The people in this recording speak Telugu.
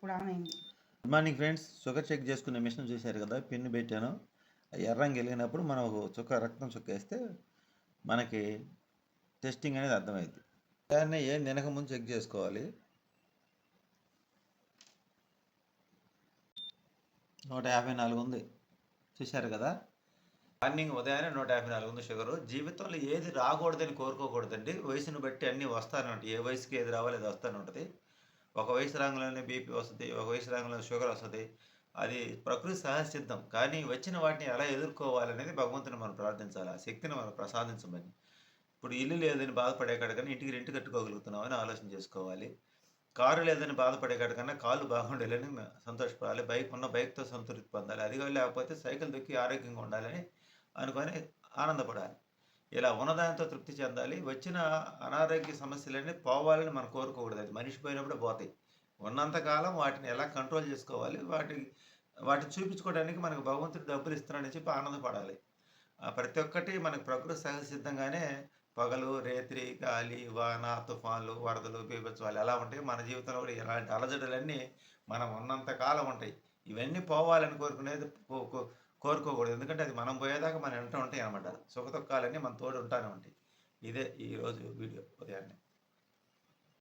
ఇప్పుడు ఆన్ అయింది. Good morning friends. Sugar check చేసుకునే మిషన్ చూశారు కదా, పిన్ పెట్టాను. ఎర్రంగా వెలిగినప్పుడు మనం ఒక చుక్క రక్తం చుక్క వేస్తే మనకి టెస్టింగ్ అనేది అర్థమైంది. దాన్ని ఏం తినక ముందు చెక్ చేసుకోవాలి. 154 ఉంది, చూశారు కదా. మార్నింగ్ ఉదయాన్నే 154 ఉంది షుగరు. జీవితంలో ఏది రాకూడదని కోరుకోకూడదండి. వయసును బట్టి అన్నీ వస్తానే ఉంటాయి. ఏ వయసుకి ఏది రావాలో అది వస్తూనే ఉంటుంది. ఒక వయసు రాగానే బీపీ వస్తుంది, ఒక వయసు రాగానే షుగర్ వస్తుంది. అది ప్రకృతి సహజసిద్ధం. కానీ వచ్చిన వాటిని ఎలా ఎదుర్కోవాలనేది భగవంతుని మనం ప్రార్థించాలి, ఆ శక్తిని మనం ప్రసాదించమని. ఇప్పుడు ఇల్లు లేదని బాధపడే కాడికన్నా ఇంటికి రెంట్ కట్టుకోగలుగుతున్నామని ఆలోచన చేసుకోవాలి. కారు లేదని బాధపడే కాడికన్నా కాళ్ళు బాగుండాలని సంతోషపడాలి. బైక్తో సంతృప్తి పొందాలి. అది లేకపోతే సైకిల్ దొక్కి ఆరోగ్యంగా ఉండాలని అనుకొని ఆనందపడాలి. ఇలా ఉన్నదానితో తృప్తి చెందాలి. వచ్చిన అనారోగ్య సమస్యలన్నీ పోవాలని మనం కోరుకోకూడదు. అది మనిషి పోయినప్పుడే పోతాయి. ఉన్నంతకాలం వాటిని ఎలా కంట్రోల్ చేసుకోవాలి, వాటిని చూపించుకోవడానికి మనకు భగవంతుడు డబ్బులు ఇస్తున్నాడని చెప్పి ఆనందపడాలి. ప్రతి ఒక్కటి మనకు ప్రకృతి సహజసిద్ధంగానే పగలు, రేత్రి, గాలి, వాన, తుఫాన్లు, వరదలు, బీభత్సాలు ఎలా ఉంటాయి, మన జీవితంలో కూడా ఇలాంటి అలజడులన్నీ మనం ఉన్నంత కాలం ఉంటాయి. ఇవన్నీ పోవాలని కోరుకోకూడదు. ఎందుకంటే అది మనం పోయేదాకా మన వెంట ఉంటాయి అన్నమాట. సుఖ దుఃఖాలన్నీ మన తోడు ఉంటానే ఉంటాయి. ఇదే ఈరోజు వీడియో ఉదయాన్నే.